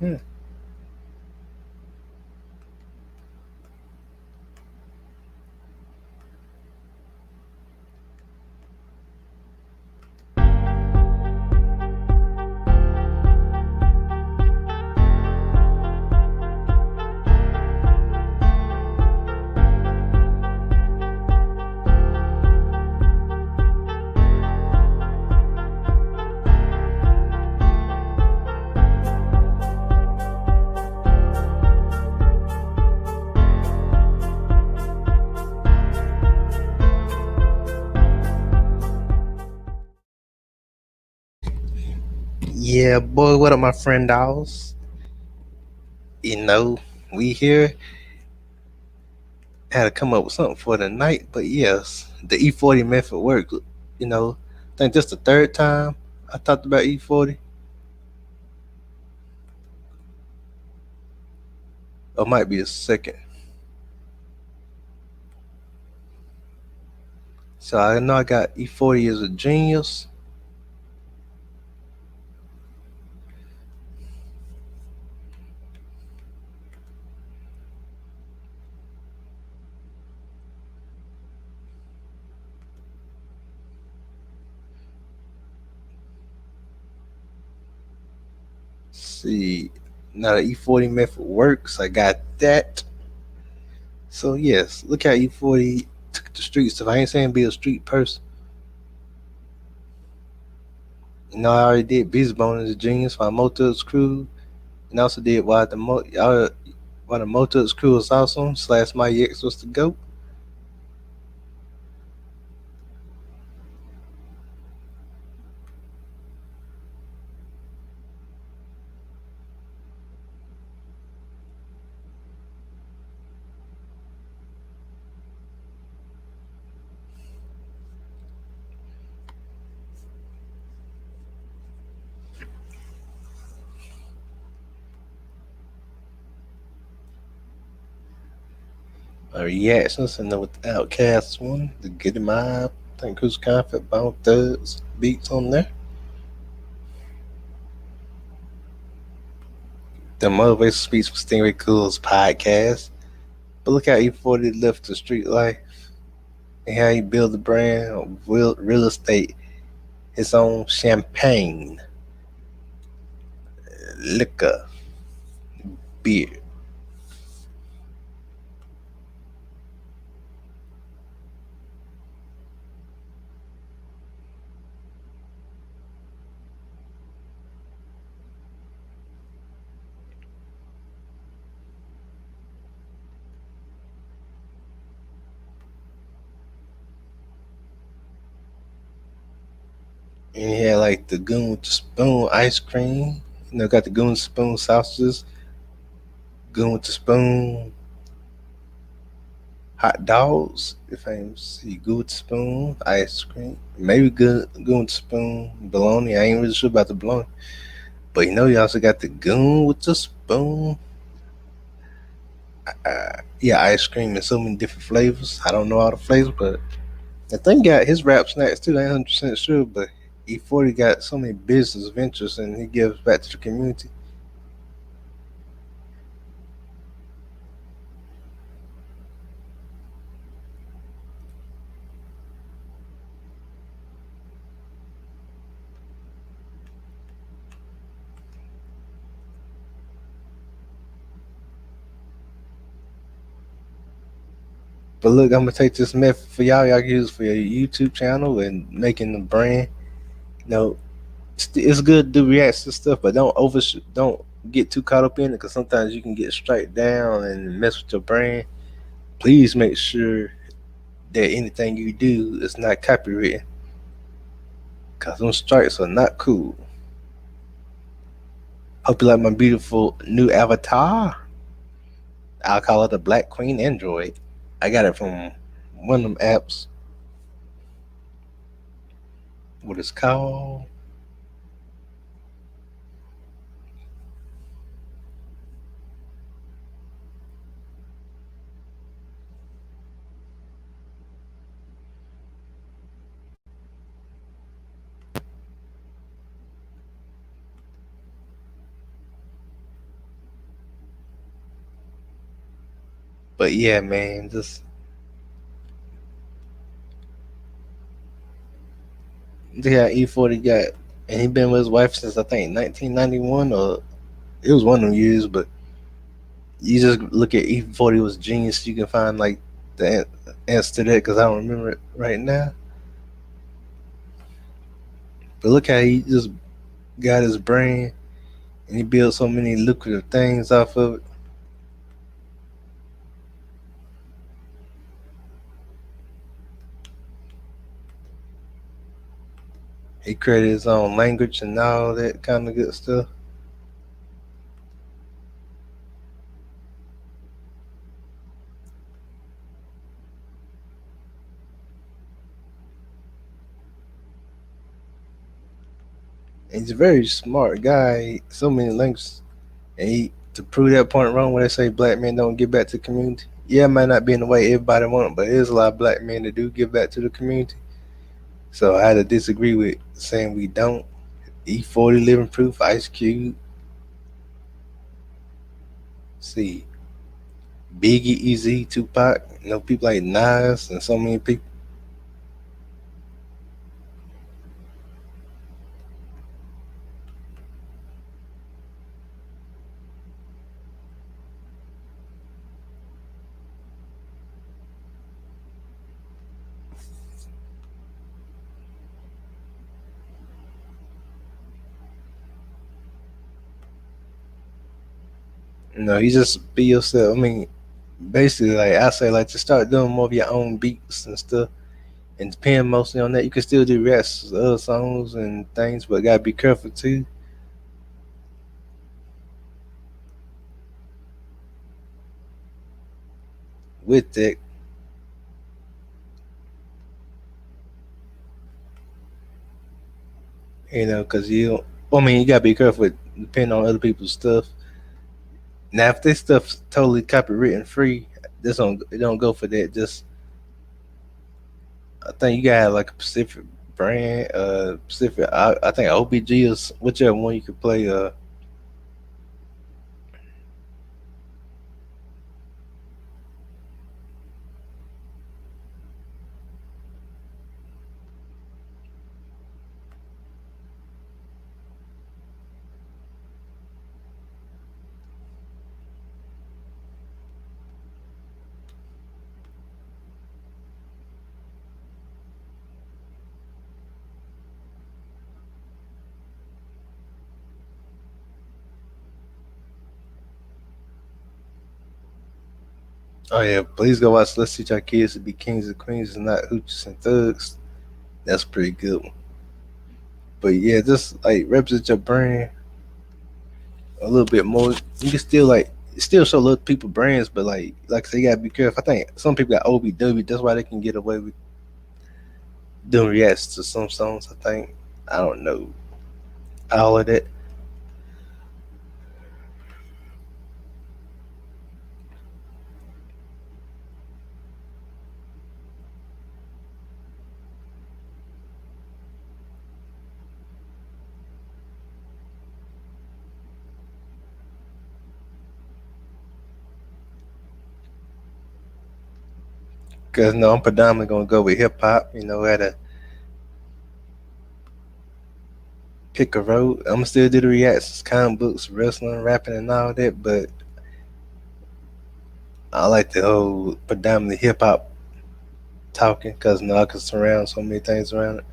Mm-hmm. Yeah, boy, what up, my friend Dawes? You know, we here had to come up with something for the night, but yes, the E40 method works. I think this the third time I talked about E40, or might be the second. So I know I got E40 as a genius. See, now the E40 method works. I got that. So yes, look how E40 took the streets. If I ain't saying be a street person, I already did Busy Bone as a genius for Motors Crew, and also did why the Motors Crew was awesome. Slash my ex was the goat. Reactions and then with the Outcast one, the Get Him Up, I think Who's Confident, Bone Thugs beats on there. The motivational speech for Stingray Cool's podcast. But look how E40 left the street life and how he built the brand of real estate, his own champagne, liquor, beer. And he had like the Goon with the Spoon ice cream. Got the Goon with the Spoon sausages, Goon with the Spoon hot dogs. If I see Good Spoon ice cream, maybe Good Spoon bologna. I ain't really sure about the bologna, but you also got the Goon with the Spoon. Yeah, ice cream in so many different flavors. I don't know all the flavors, but I think got his rap snacks too. I ain't 100% sure, but E40 got so many business ventures and he gives back to the community. But look, I'm gonna take this method for y'all. Y'all can use it for your YouTube channel and making the brand. You know, it's good to do reacts to stuff, but don't get too caught up in it because sometimes you can get straight down and mess with your brand. Please make sure that anything you do is not copywritten because them strikes are not cool. Hope you like my beautiful new avatar. I'll call it the Black Queen Android. I got it from one of them apps. What it's called? But yeah, man, just yeah, E40 got, and he been with his wife since I think 1991, or it was one of them years. But you just look at E40 was genius. You can find like the answer to that because I don't remember it right now. But look how he just got his brain and he built so many lucrative things off of it. He created his own language and all that kind of good stuff. And he's a very smart guy. So many languages. And he, to prove that point wrong, when they say black men don't give back to the community, yeah, it might not be in the way everybody want, but there's a lot of black men that do give back to the community. So I had to disagree with saying we don't. E40 Living Proof, Ice Cube, see Biggie, Easy, Tupac, people like Nas and so many people. You just be yourself. I mean, basically, like I say, like to start doing more of your own beats and stuff, and depend mostly on that. You can still do rest, other songs and things, but gotta be careful too with that. Because you. I mean, you gotta be careful with depending on other people's stuff. Now, if this stuff's totally copywritten free, this don't it don't go for that. Just I think you gotta have like a specific brand, specific. I think OBG is whichever one you could play. Oh yeah, please go watch. Let's teach our kids to be kings and queens and not hooches and thugs. That's a pretty good one. But yeah, just like represent your brand a little bit more. You can still like still show little people brands, but like I say, you gotta be careful. I think some people got OBW. That's why they can get away with doing reacts to some songs. I think I don't know all of that. Cause no, I'm predominantly gonna go with hip hop. At a pick a road. I'm gonna still do the reacts, comic books, wrestling, rapping, and all that. But I like the whole predominantly hip hop talking because I can surround so many things around it.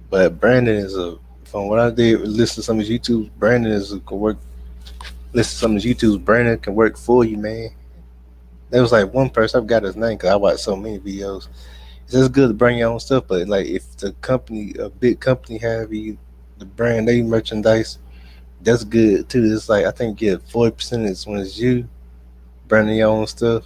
But Brandon is from what I did listen to some of his YouTube. Brandon is can work. Listen to some of his YouTube. Brandon can work for you, man. There was like one person I've got his name because I watched so many videos. It's just good to bring your own stuff, but like if the company, a big company, have you the brand, they merchandise, That's good too. It's like I think you get 40% is when it's you burning your own stuff,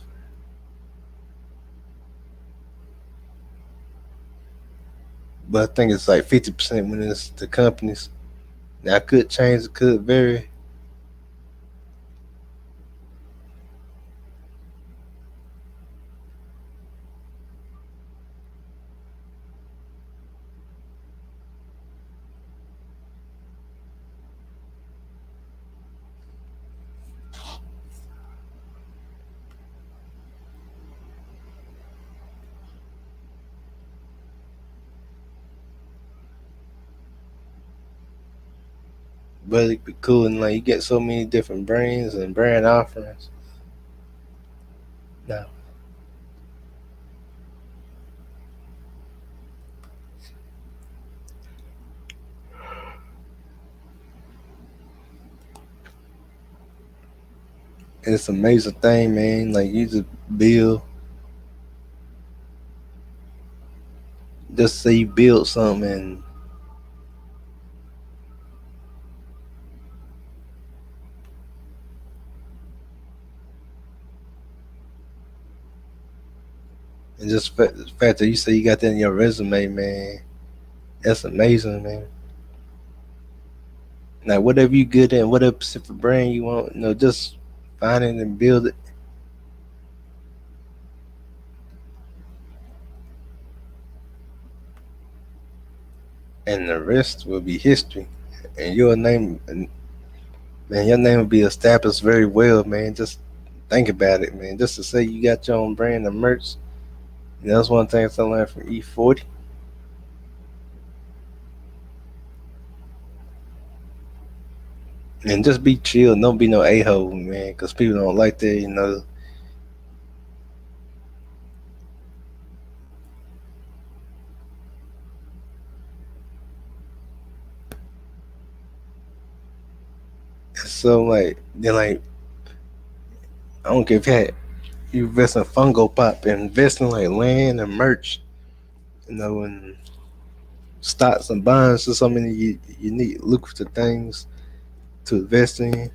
but I think it's like 50% when it's the companies. Now, it could change, it could vary. But it'd be cool, and like you get so many different brands and brand offerings. Now, it's an amazing thing, man. Like you just build, just say you build something and just the fact that you say you got that in your resume, man, that's amazing, man. Now, whatever you good at, whatever specific brand you want, just find it and build it, and the rest will be history. And your name, man, your name will be established very well, man. Just think about it, man. Just to say you got your own brand of merch, that's one thing I learned from E40. And just be chill. Don't be no a hole, man, because people don't like that. So like, then like, I don't care if you invest in Fungo Pop, invest in like land and merch, and stocks and bonds. There's so many unique, lucrative things to invest in.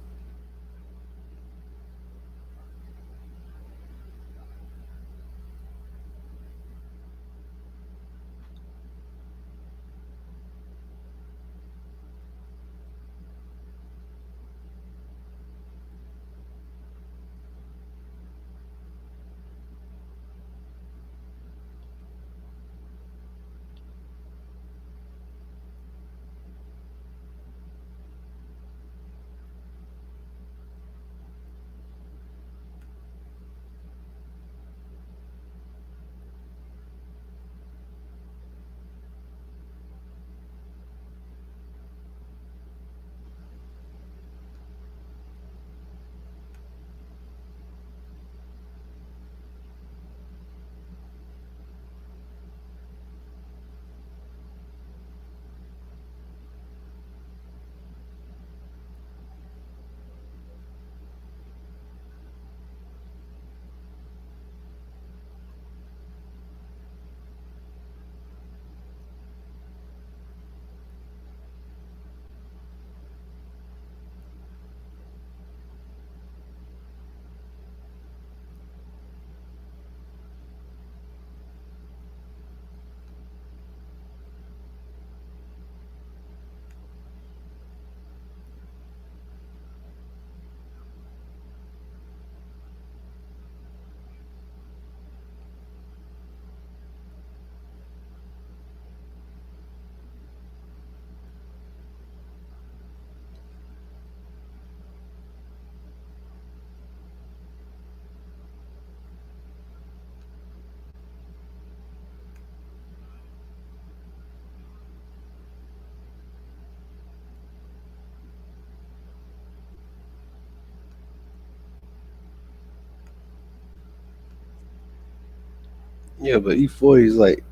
Yeah, but E40 is like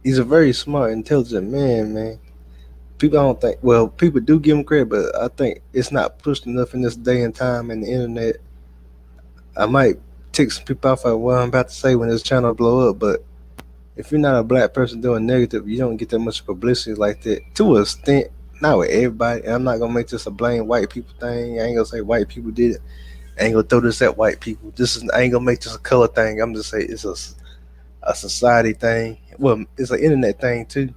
he's a very smart, intelligent man, man. People don't think. Well, people do give him credit, but I think it's not pushed enough in this day and time in the internet. I might tick some people off at what I'm about to say when this channel blow up, but if you're not a black person doing negative, you don't get that much publicity like that to an extent. not with everybody. And I'm not gonna make this a blame white people thing. I ain't gonna say white people did it. I ain't gonna throw this at white people. I ain't gonna make this a color thing. I'm just say it's a society thing. Well, it's an internet thing too.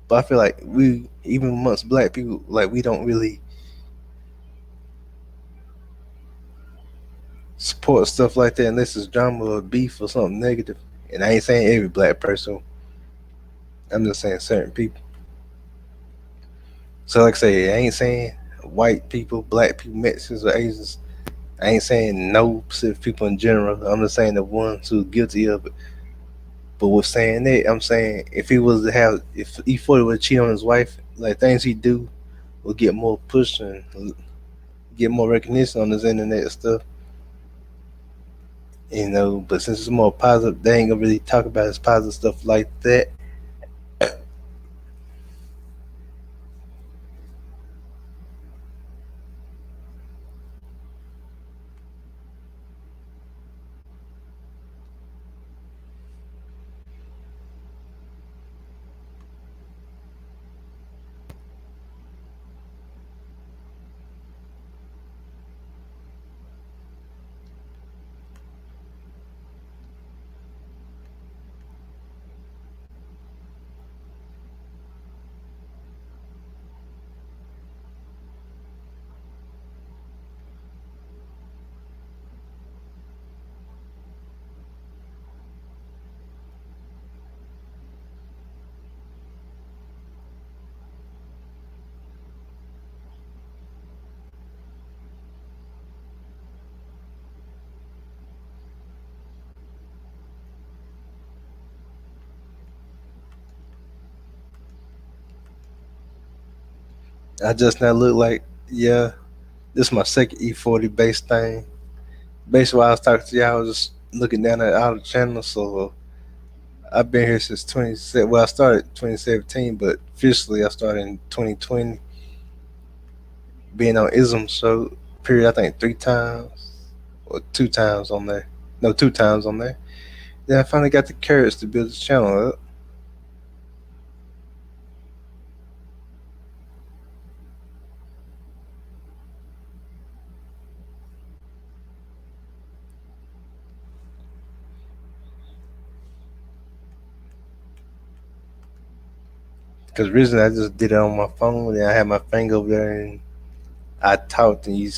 But I feel like we, even amongst black people, like we don't really support stuff like that unless it's drama or beef or something negative. And I ain't saying every black person. I'm just saying certain people. So like I say, I ain't saying white people, black people, Mexicans or Asians. I ain't saying no specific people in general. I'm just saying the ones who are guilty of it. But with saying that, I'm saying if he was to have, if E40 would cheat on his wife, like things he do will get more push and get more recognition on this internet stuff. But since it's more positive, they ain't gonna really talk about his positive stuff like that. I just now look like, yeah, this is my second E40 base thing. Basically, while I was talking to y'all, I was just looking down at all the channels. So I've been here since 20. Well, I started 2017, but officially I started in 2020. Being on Ism show period, I think 3 times or 2 times on there. No, 2 times on there. Then I finally got the courage to build this channel up. Because originally I just did it on my phone, and I had my finger over there, and I talked, and you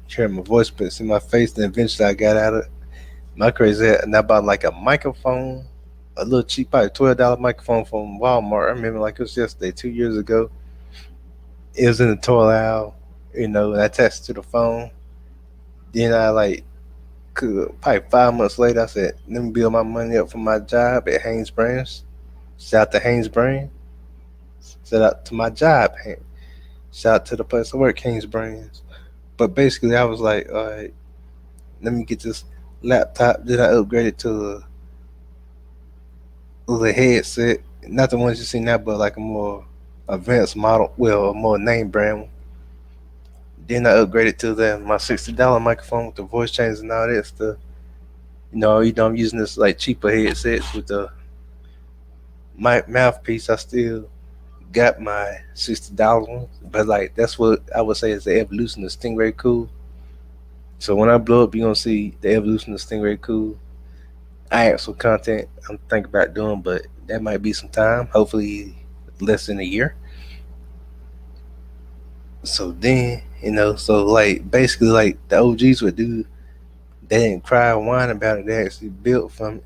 hear my voice, but see my face. Then eventually I got out of my crazy head, and I bought like a microphone, a little cheap, probably $12 microphone from Walmart. I remember like it was yesterday, 2 years ago. It was in the toilet aisle, and I attached it to the phone. Then I like probably 5 months later, I said, let me build my money up for my job at Haynes Brands. Shout out to Haynes Brand. Shout out to my job. Shout out to the place I work, Haynes Brands. But basically, I was like, all right, let me get this laptop. Then I upgraded to a headset. Not the ones you see now, but like a more advanced model. Well, a more name brand one. Then I upgraded to my $60 microphone with the voice changes and all that stuff. I'm using this like cheaper headsets with the my mouthpiece. I still got my $60 one, but like that's what I would say is the evolution of Stingray Cool. So when I blow up, you're gonna see the evolution of Stingray Cool. I have some content I'm thinking about doing, but that might be some time. Hopefully, less than a year. So then, so like basically, like the OGs would do, they didn't cry and whine about it. They actually built from it.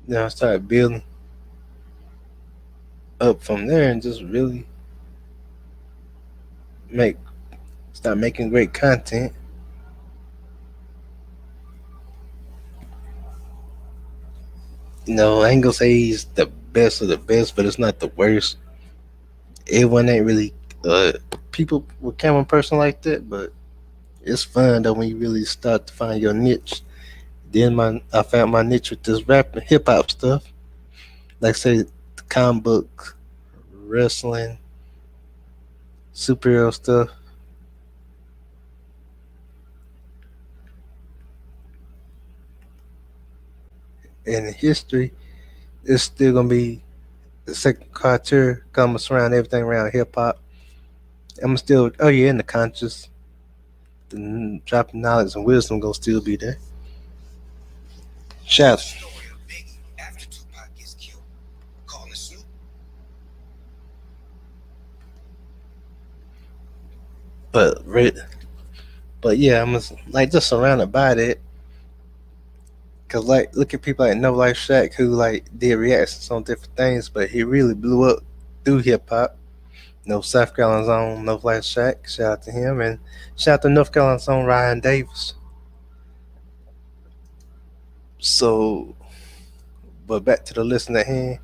Then I started building up from there and just really make start making great content. I ain't gonna say he's the best of the best, but it's not the worst. Everyone ain't really uh people with camera person like that, but it's fun though when you really start to find your niche. Then I found my niche with this rap and hip hop stuff. Like say the comic book, wrestling, superhero stuff, and history. It's still gonna be the second criteria comes around everything around hip hop. I'm still in the conscious, the dropping knowledge and wisdom gonna still be there. Shout, but but yeah, I'm like just surrounded by that. Cause like look at people like No Life Shaq who like did reactions on different things, but he really blew up through hip hop. No South Carolina's own No Life Shaq, shout out to him, and shout out to North Carolina's own Ryan Davis. So, but back to the listen at hand.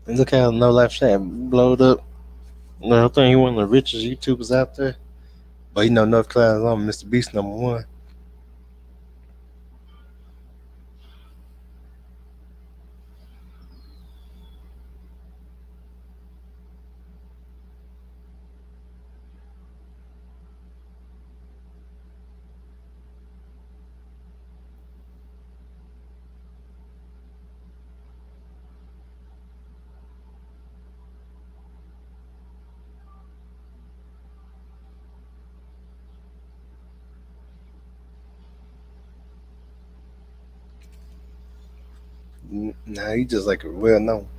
And look how No Life Shaq blowed up. I think he one of the richest YouTubers out there. But North Carolina's own Mr. Beast #1. Nah, he just like a well known.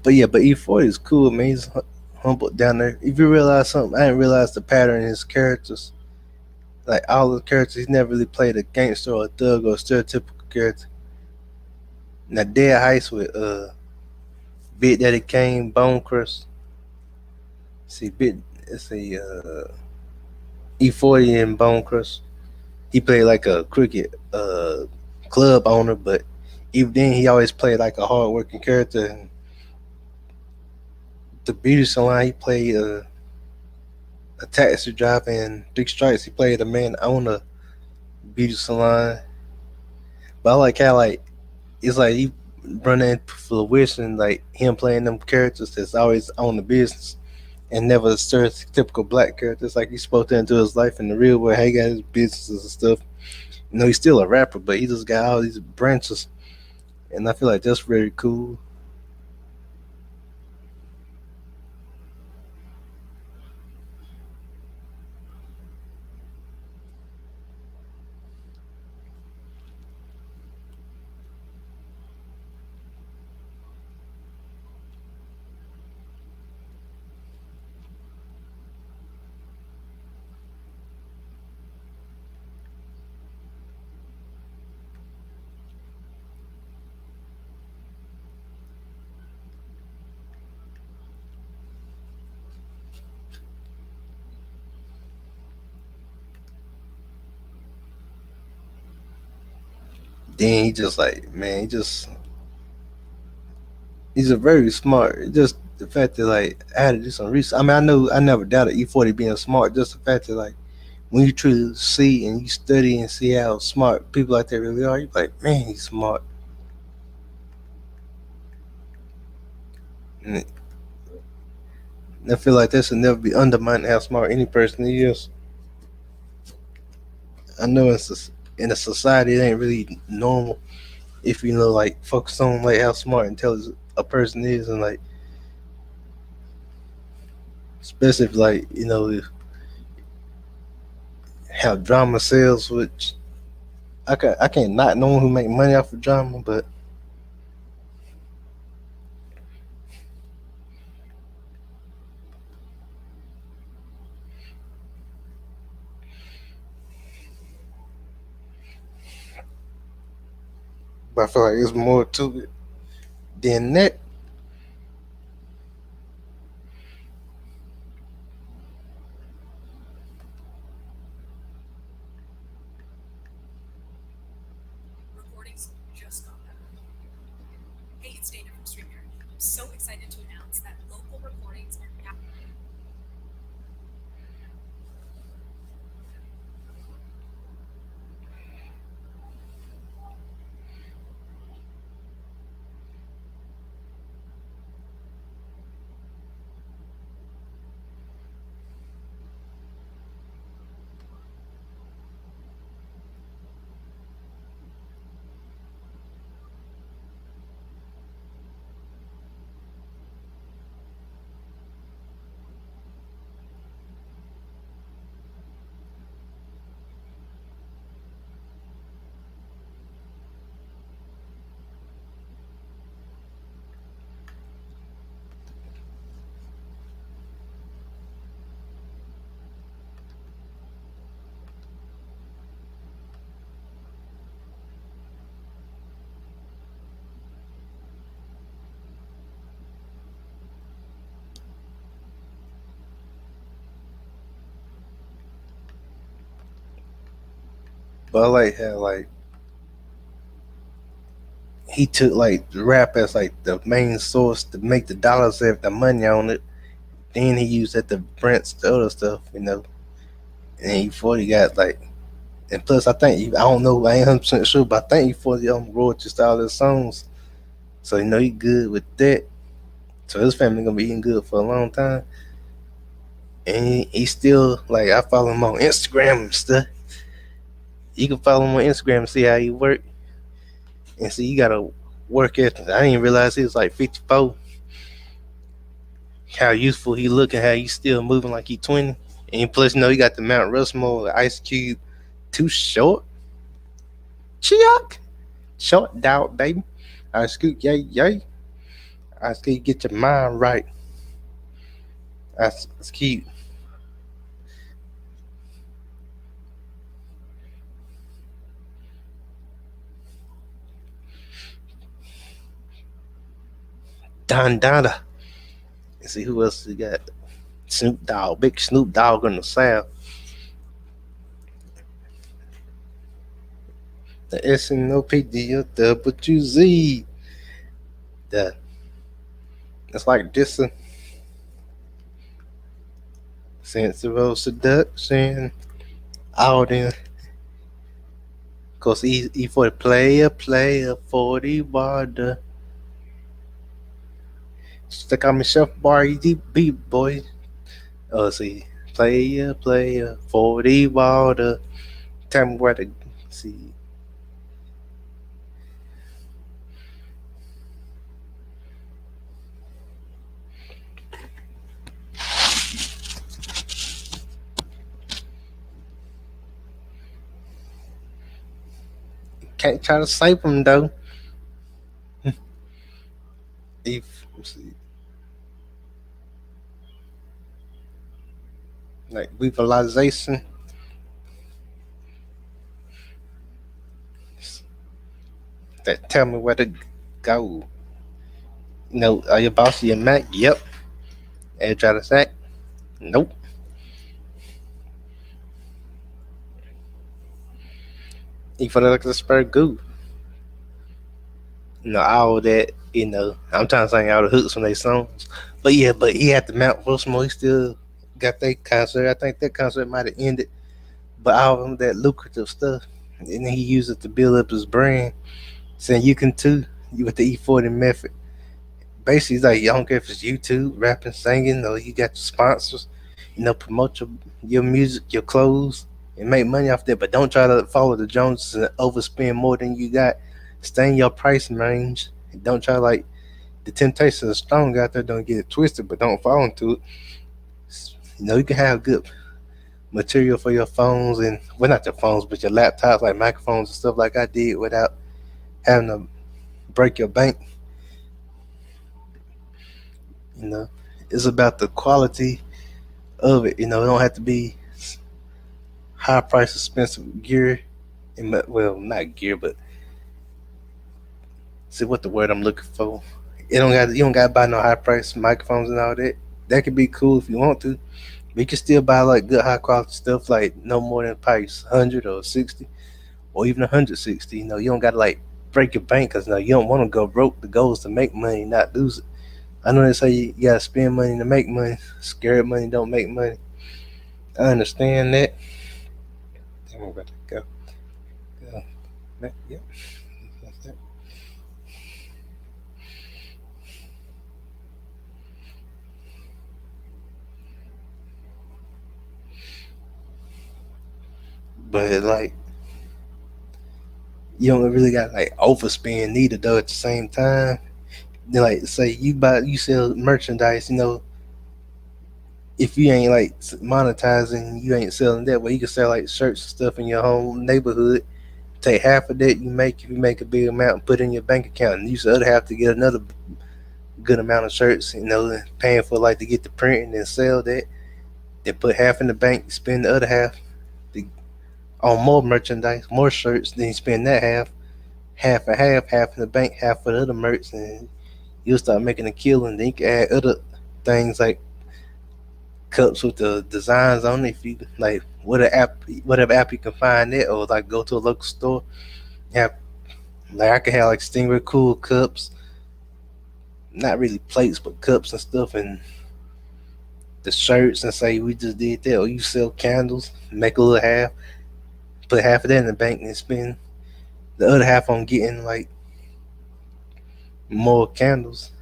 But yeah, but E40 is cool, man. He's humble down there. If you realize something, I didn't realize the pattern in his characters. Like all the characters, he's never really played a gangster or a thug or a stereotypical character. Now, Dead Heist with Big Daddy Kane, Bone Crust. See, it's a E40 and Bone Crust. He played like a cricket club owner, but even then, he always played like a hardworking character. And the Beauty Salon, he played a taxi driver. In Three Strikes, he played a man owner beauty salon. But I like how like it's like he run into fruition, like him playing them characters that's always on the business and never stereotypical black characters. Like he spoke that into his life in the real world. How he got his businesses and stuff. He's still a rapper, but he just got all these branches, and I feel like that's very cool. Then he just like man, he's a very smart. Just the fact that like I had to do some research. I mean, I know I never doubted E40 being smart. Just the fact that like when you truly see and you study and see how smart people like that really are, you're like, man, he's smart. And I feel like that should never be undermined how smart any person is. I know in a society it ain't really normal if like focus on like how smart and intelligent a person is, and like especially if like how drama sells, which I can't not know who make money off of drama, but but I feel like it's more to it than that. But I like how like he took like the rap as like the main source to make the dollars, have the money on it. Then he used that to branch the other stuff, And he 40 got like, and plus I think I don't know, I ain't 100% sure, but I think he 40 royalties to all his songs. So he good with that. So his family gonna be eating good for a long time. And he still like, I follow him on Instagram and stuff. You can follow him on Instagram and see how he work, and see he got a work ethic. I didn't realize he was like 54. How useful he look and how he still moving like he 20. And plus, he got the Mount Rushmore, the Ice Cube, Too Short, Chiok, Short Doubt, baby. Ice Cube, yay, yay. Ice Cube, get your mind right. Ice Cube, Don Donna. And see who else we got. Snoop Dogg, big Snoop Dogg in the South. The SNOP, the WZ. The, it's like this sensible seduction. All them. Cause he for the player, 40 water. Stick on my chef bar, easy beat boy. Oh, see, player, 40 water. Tell me where to see. Can't try to save him though. If see, like revitalization, that tell me where to go. Are you boss of your Mac? Yep. Air try to sack? Nope. He for the Spur goo. All that, I'm trying to sing all the hooks from their songs. But yeah, but he had the Mount Rushmore, he still got that concert. I think that concert might have ended. But all of that lucrative stuff. And then he used it to build up his brand. Saying you can too, you with the E40 method. Basically, it's like, you don't care if it's YouTube, rapping, singing, or you got your sponsors, promote your music, your clothes, and make money off that. But don't try to follow the Joneses and overspend more than you got. Stay in your price range. And don't try like the temptation is strong out there. Don't get it twisted, but don't fall into it. You can have good material for your phones and, well, not your phones, but your laptops, like microphones and stuff like I did, without having to break your bank. You know, it's about the quality of it. It don't have to be high price, expensive gear. Well, not gear, but See what the word I'm looking for. You don't gotta buy no high price microphones and all that. That could be cool if you want to. But you can still buy like good high quality stuff like no more than price 100 or 60 or even 160. You don't gotta like break your bank because you don't want to go broke. The goal is to make money, not lose it. I know they say you gotta spend money to make money. Scared money don't make money. I understand that. Damn, I'm about to go. Go. Yeah. But like you don't really got like overspend neither though at the same time. Then like say you sell merchandise, if you ain't like monetizing, you ain't selling that way. You can sell like shirts and stuff in your home neighborhood. Take half of that if you make a big amount and put it in your bank account and use the other half to get another good amount of shirts, paying for like to get the print and then sell that. Then put half in the bank, spend the other half to, on more merchandise, more shirts, then you spend that half and half in the bank, half for the other merch, and you'll start making a killing. Then you can add other things like cups with the designs on it. If you like, whatever app you can find it, or like go to a local store. Have like I can have like Stingray cool cups, not really plates, but cups and stuff, and the shirts, and say we just did that. Or you sell candles, make a little half, put half of that in the bank, and spend the other half on getting like more candles.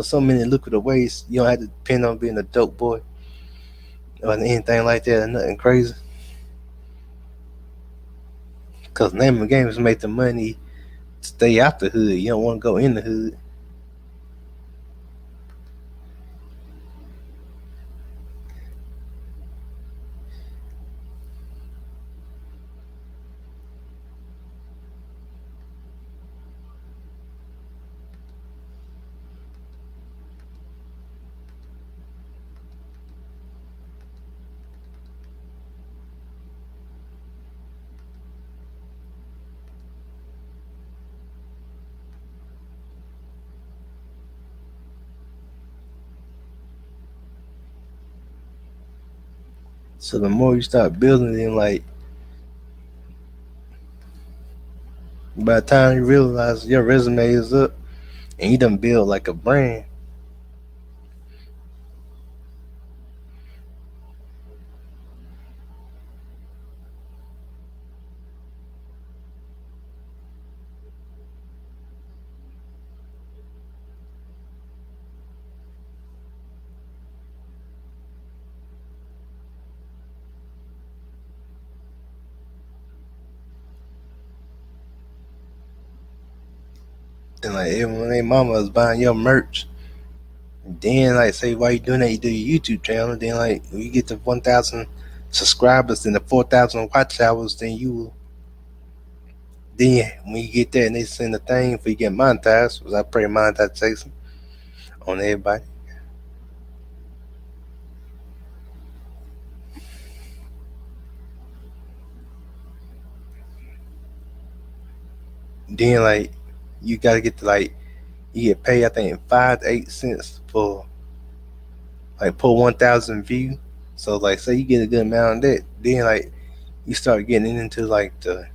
So many lucrative ways. You don't have to depend on being a dope boy or anything like that, or nothing crazy. Cause name of the game is make the money stay out the hood. You don't want to go in the hood. So the more you start building, then like by the time you realize your resume is up and you done build like a brand, then like everyone, their mama is buying your merch. Then like say why you doing that? You do your YouTube channel. Then like when you get to 1,000 subscribers, then the 4,000 watch hours, then when you get there and they send a thing for you get monetized, because I pray monetization on everybody. Then like you gotta get to like you get paid I think 5 to 8 cents for like per 1,000 view. So like say you get a good amount of that, then like you start getting into like the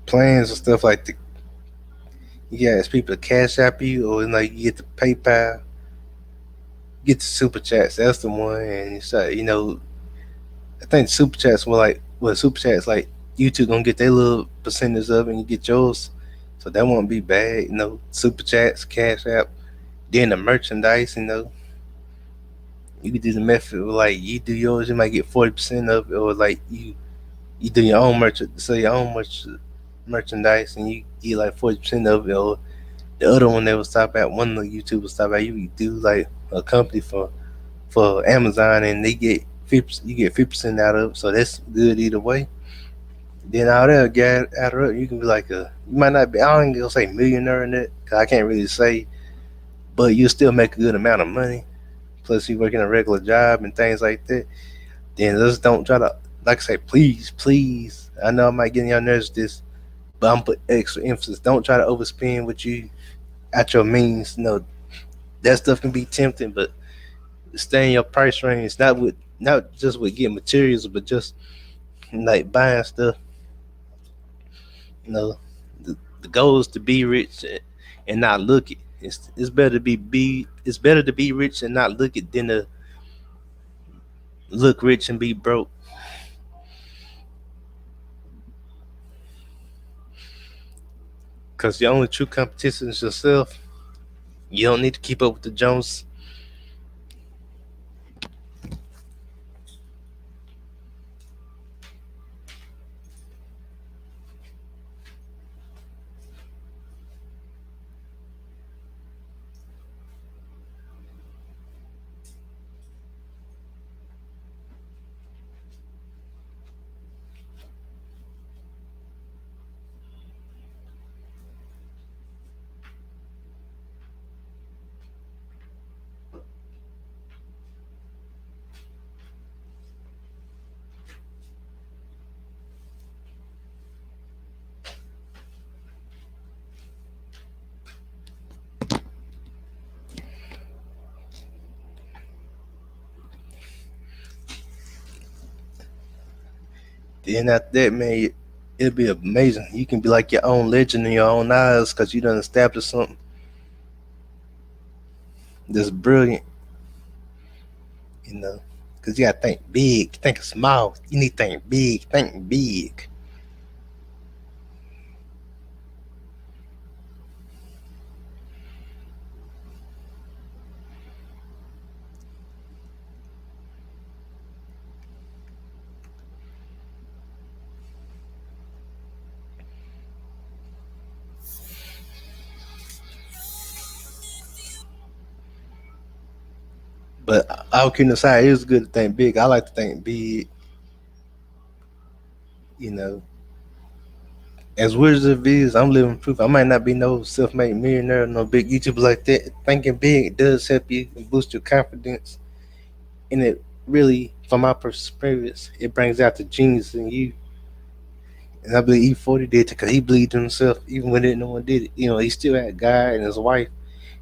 plans and stuff like you ask people to cash app you or like you get the PayPal, get the super chats. That's the one, and I think super chats were like super chats like YouTube gonna get their little percentage of it and you get yours. So that won't be bad, super chats, cash app, then the merchandise, you could do the method where, like you do yours, you might get 40% of it, or like you do your own merchandise, and you get like 40% of it, or the other one they will stop at one of the YouTubers stop at you do like a company for Amazon, and they get 50, you get 50% out of it, so that's good either way. Then all that get add up, you can be like you might not be, I ain't gonna say millionaire in it, cause I can't really say, but you still make a good amount of money. Plus you working a regular job and things like that. Then just don't try to, like I say, please. I know I might get in your nerves with this, but I'm put extra emphasis. Don't try to overspend what you at your means. That stuff can be tempting, but stay in your price range. Not just with getting materials, but just like buying stuff. You know, the goal is to be rich and not look it. It's better to it's better to be rich and not look it than to look rich and be broke. Cause the only true competition is yourself. You don't need to keep up with the Jones. Then after that, man, it'll be amazing. You can be like your own legend in your own eyes because you done established something that's brilliant. You know, because you gotta think big, think small. You need to think big, think big. But all kidding aside, it is good to think big. I like to think big. You know, as weird as it is, I'm living proof. I might not be no self-made millionaire, no big YouTuber like that. Thinking big does help you and boost your confidence, and it really, from my perspective, it brings out the genius in you. And I believe E40 did it because he believed in himself, even when no one did it. He still had God and his wife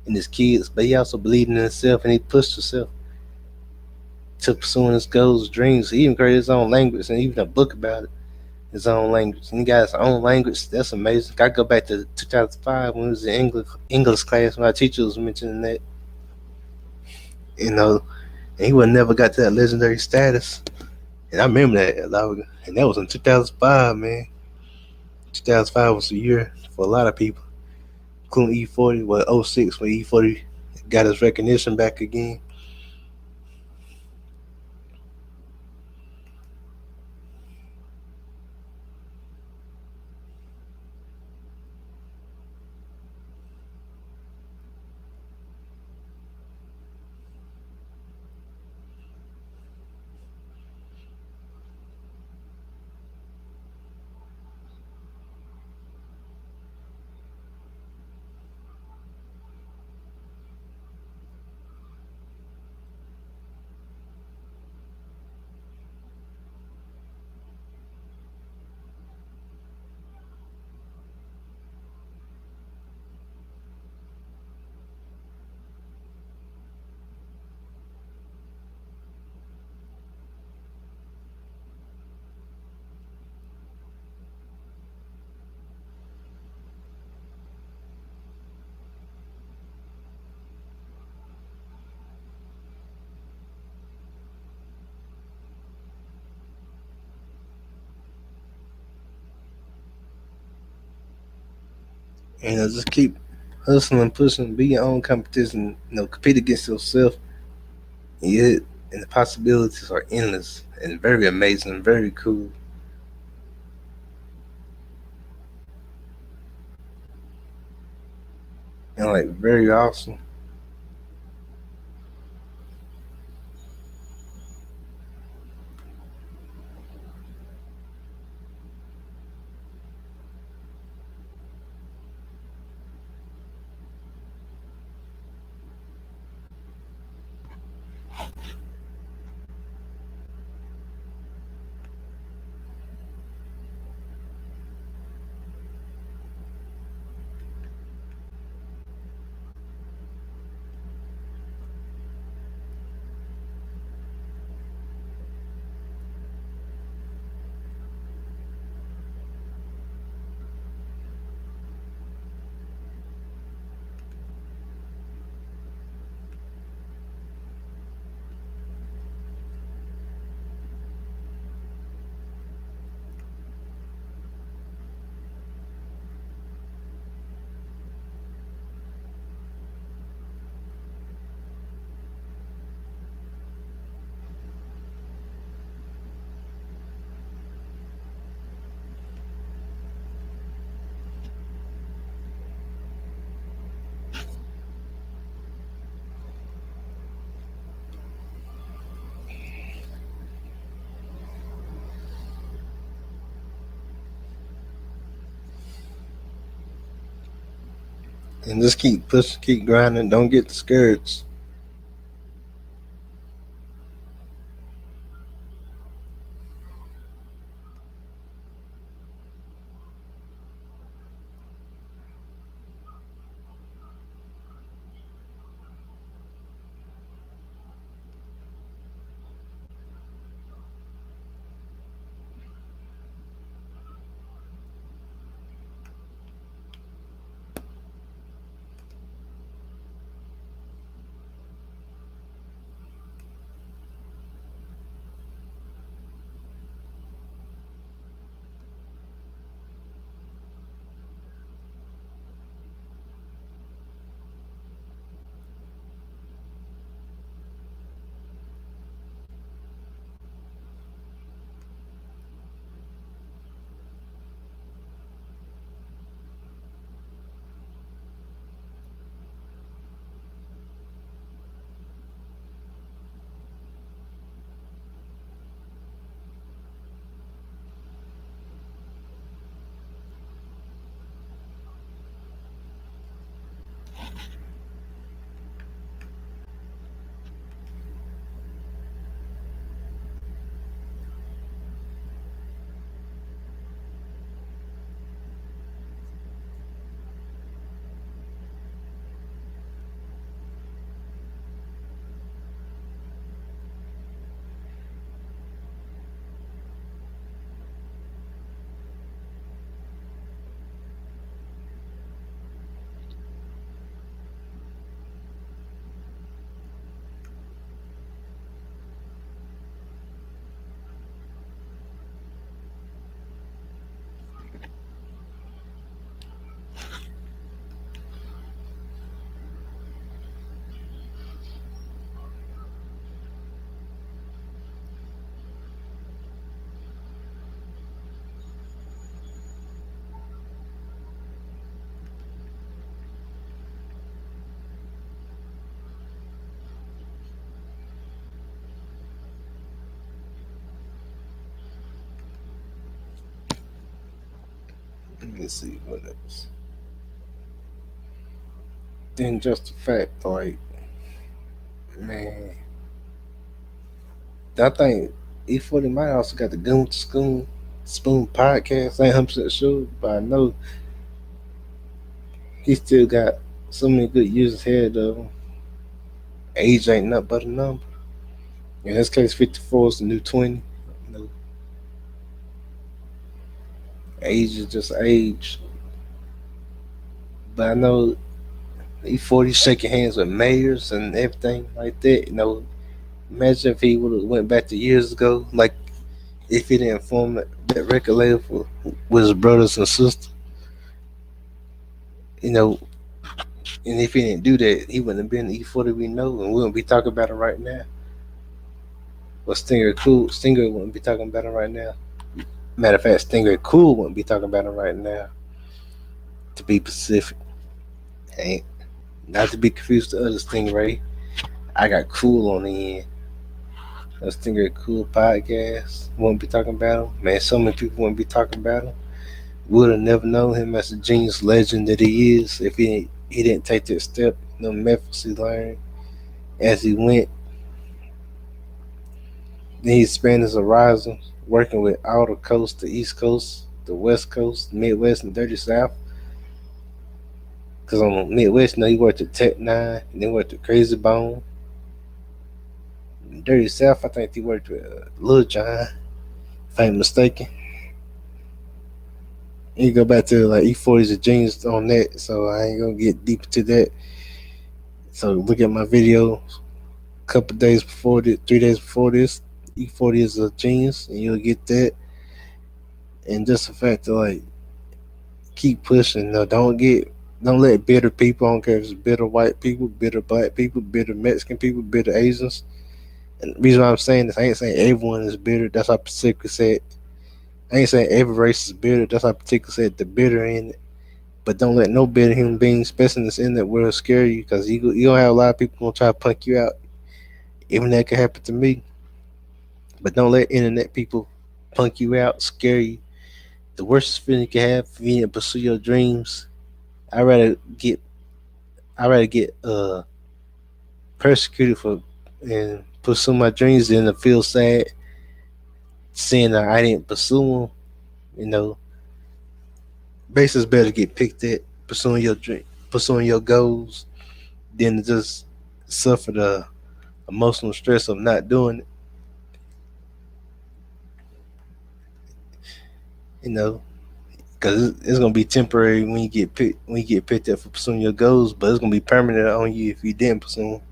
and his kids, but he also believed in himself and he pushed himself to pursuing his goals, dreams. He even created his own language and even a book about it, his own language. And he got his own language. That's amazing. I go back to 2005 when he was in English class. My teacher was mentioning that, you know, and he would never got to that legendary status. And I remember that, and that was in 2005, man. 2005 was a year for a lot of people, including E40. Well, '06 when E40 got his recognition back again. And just keep hustling, pushing, be your own competition. Compete against yourself. Yeah, and the possibilities are endless and very amazing, very cool, and like very awesome. and just keep pushing, keep grinding. Don't get discouraged. Let me see what else. Then just the fact, like, man, I think E40 might also got the Gun with the Spoon podcast. I ain't 100% sure, but I know he still got so many good years ahead of him. Age ain't nothing but a number. In this case, 54 is the new 20. You know, age is just age. But I know E40 shaking hands with mayors and everything like that. You know, imagine if he would have went back to years ago, like if he didn't form that record label with his brothers and sisters. You know, and if he didn't do that, he wouldn't have been the E40 we know, and we wouldn't be talking about it right now. But Stinger wouldn't be talking about it right now. Matter of fact, Stinger Cool wouldn't be talking about it right now. To be specific, ain't not to be confused with the other Stingray. I got Cool on the end. A Stingray Cool podcast wouldn't be talking about him. Man, so many people wouldn't be talking about him. Would have never known him as the genius legend that he is if he didn't take that step. The methods he learned as he went. Then he expanded his horizons, working with all the coast, the East Coast, the West Coast, Midwest, and Dirty South. Because on the Midwest, you know, he worked at Tech Nine, and then worked at Crazy Bone. In Dirty South, I think he worked with Lil Jon, if I ain't mistaken. You go back to like E40's a genius on that, so I ain't gonna get deep into that. So look at my video a couple days before this, 3 days before this. E40 is a genius, and you'll get that. And just the fact that like keep pushing. No, don't let bitter people. I don't care if it's bitter white people, bitter black people, bitter Mexican people, bitter Asians. And the reason why I'm saying this, I ain't saying everyone is bitter. That's how particular said. I ain't saying every race is bitter. That's how particular said the bitter in it. But don't let no bitter human being, especially in this internet world, scare you, because you gonna have a lot of people gonna try to punk you out. Even that could happen to me. But don't let internet people punk you out, scare you. The worst feeling you can have if you need to pursue your dreams, I'd rather get I rather get persecuted for and pursue my dreams than to feel sad seeing that I didn't pursue them. You know, basically, it's better to get picked at pursuing your dream, pursuing your goals, than to just suffer the emotional stress of not doing it. You know, because it's gonna be temporary when you get picked up for pursuing your goals, but it's gonna be permanent on you if you didn't pursue them.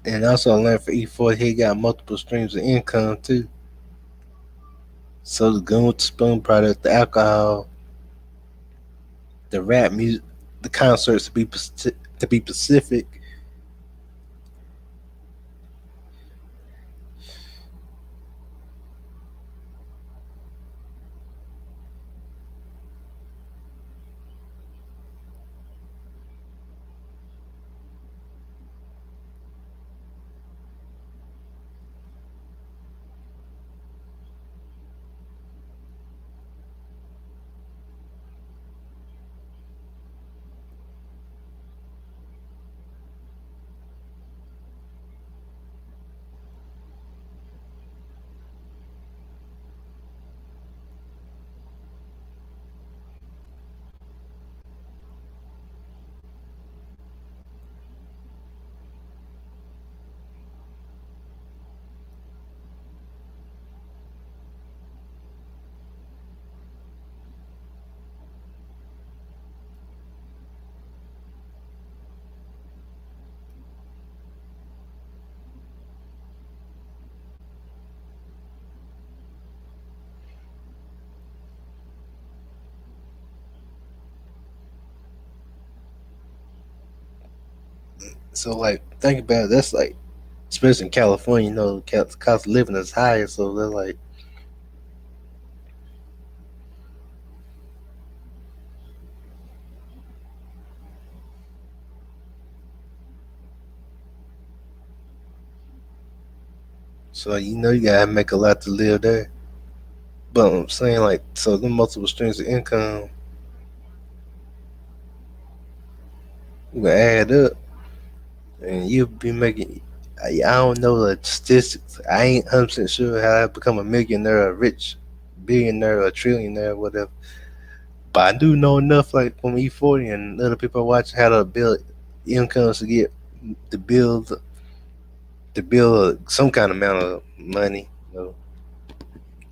And also, I learned for E4, he got multiple streams of income too. So the gun with the spoon product, the alcohol, the rap music, the concerts to be specific. So like, think about it. That's like, especially in California, you know, cost of living is higher. So they're like, so you know, you gotta make a lot to live there. But I'm saying like, so the multiple streams of income will add up, and you'll be making. I don't know the statistics. I ain't 100% sure how I become a millionaire, a rich billionaire, a trillionaire, whatever. But I do know enough, like from E40 and other people I watch, how to build incomes to get to build to build some kind of amount of money. You know,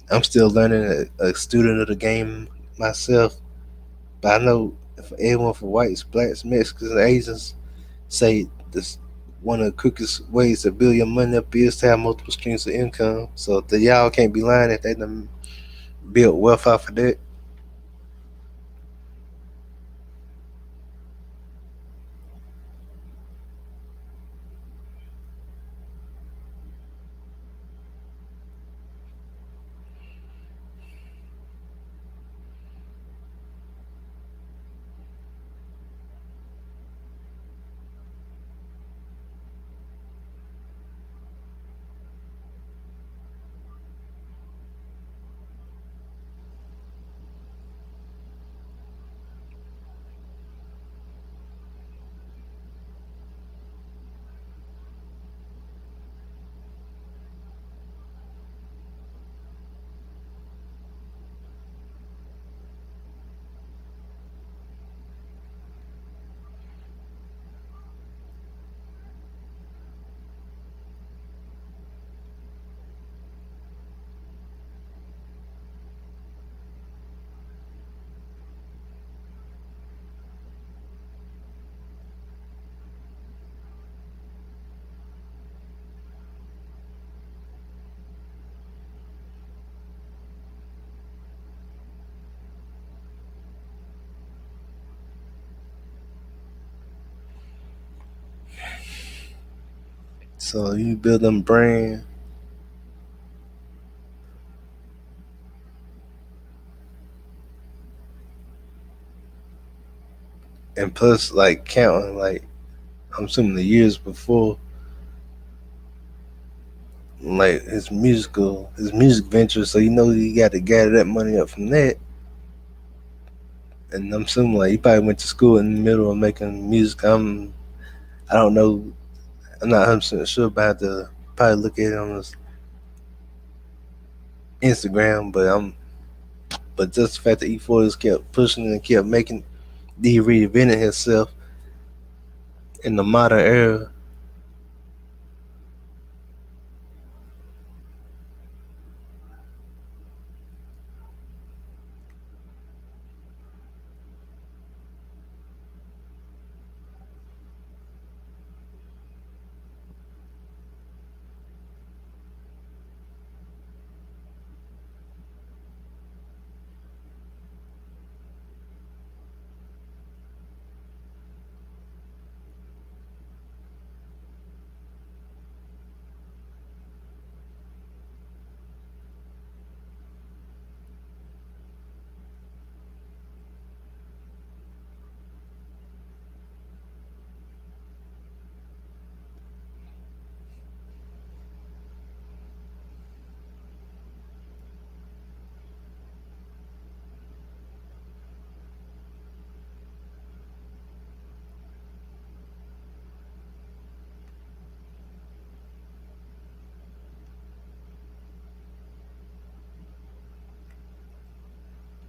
I'm still learning, a student of the game myself, but I know for everyone, for whites, blacks, Mexicans, and Asians, say this one of the quickest ways to build your money up is to have multiple streams of income. So the y'all can't be lying if they done built wealth off of that. So you build them brand, and plus like counting like I'm assuming the years before, like his music venture. So you know you got to gather that money up from that. And I'm assuming like he probably went to school in the middle of making music. I don't know. I'm not 100% sure, but I have to probably look at it on his Instagram. But just the fact that E40 kept pushing and kept making, he reinvented himself in the modern era.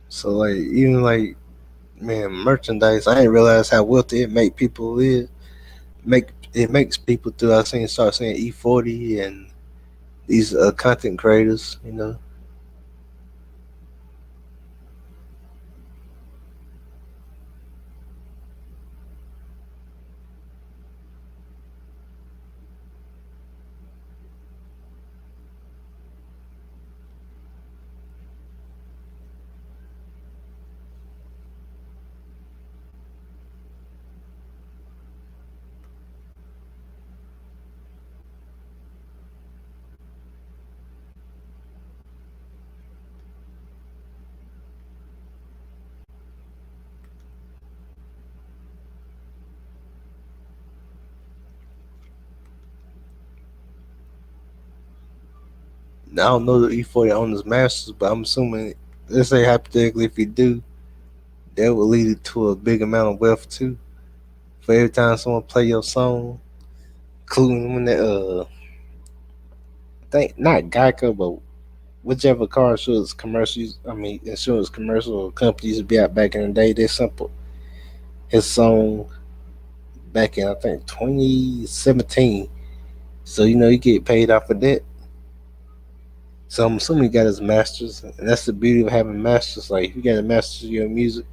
So like even like man, merchandise. I didn't realize how wealthy it make people live. Make it makes people too. I seen start seeing E40 and these content creators. You know, I don't know the E40 owners masters, but I'm assuming let's say hypothetically if you do, that would lead to a big amount of wealth too. For every time someone play your song, including when the think not Geico, but whichever car insurance commercials, I mean insurance commercial companies be out back in the day. They simple his song back in I think 2017. So you know he get paid off of that. So I'm assuming he got his masters, and that's the beauty of having masters. Like if you got a master of your music,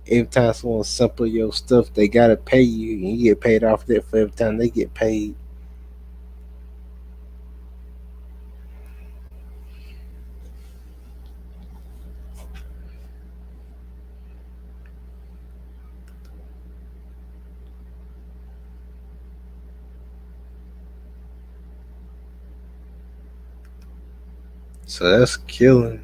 every time someone sample your stuff, they gotta pay you, and you get paid off that for every time they get paid. So that's killing.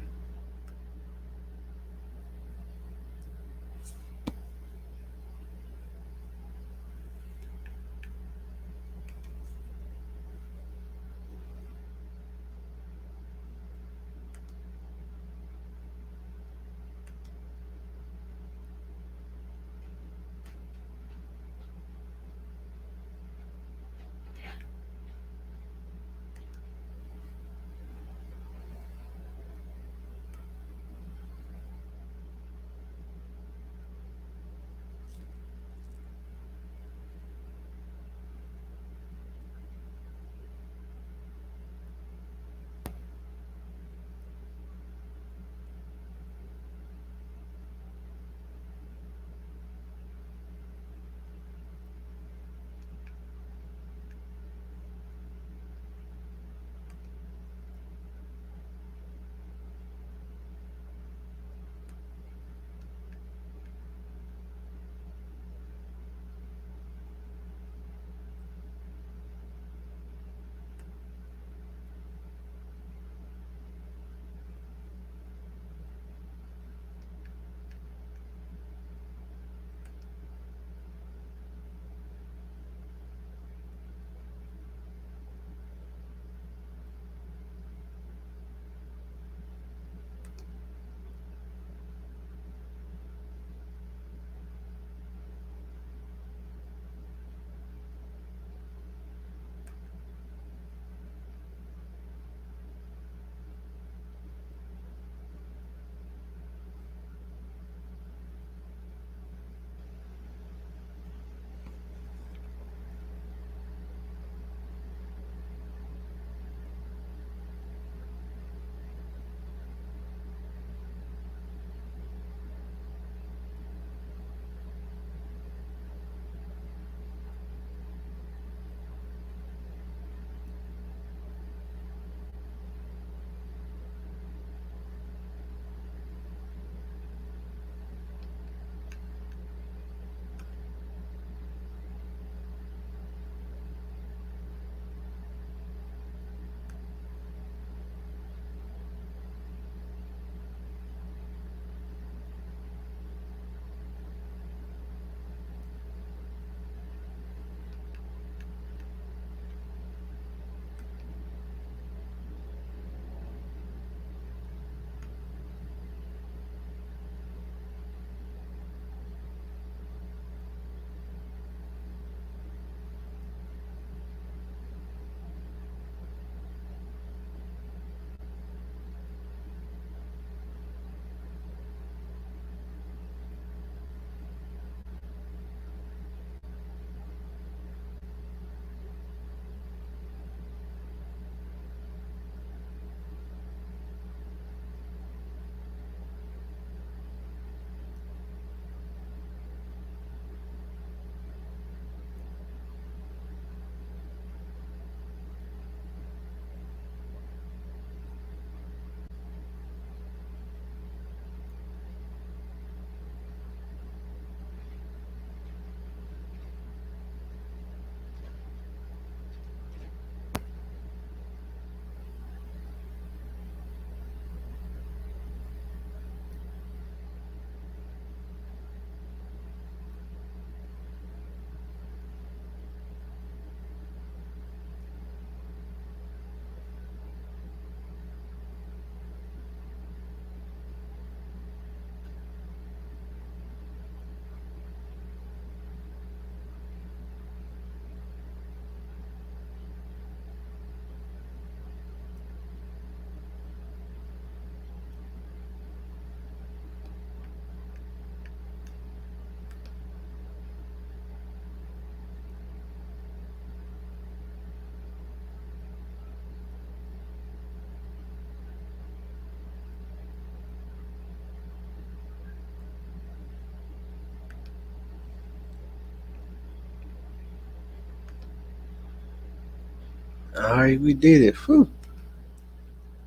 All right, we did it. Whew.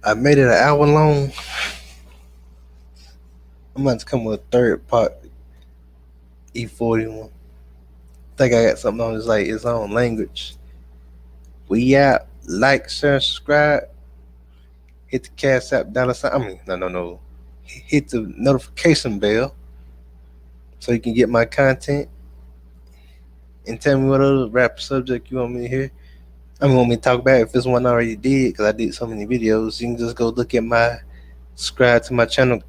I made it an hour long. I'm about to come with a third part, E41. Think I got something on like its own language. We out. Like, share, and subscribe. Hit the Cash App $sign. I mean, no. Hit the notification bell so you can get my content. And tell me what other rap subject you want me to hear. Want me to talk about if this one I already did, because I did so many videos. You can just go look at subscribe to my channel.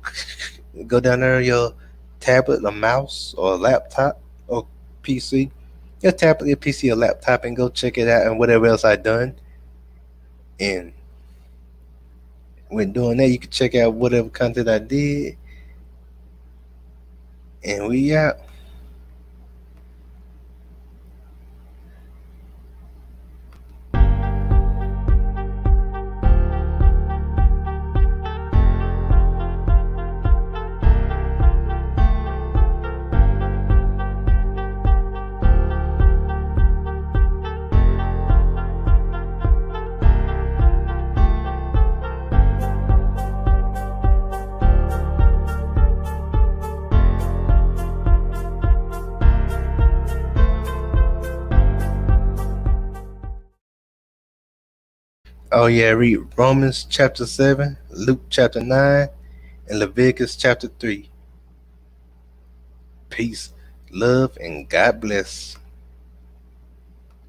Go down there on your tablet, a mouse, or a laptop, or PC. Your tablet, your PC, or laptop, and go check it out and whatever else I done. And when doing that, you can check out whatever content I did. And we out. Oh yeah, read Romans chapter 7, Luke chapter 9, and Leviticus chapter 3. Peace, love, and God bless.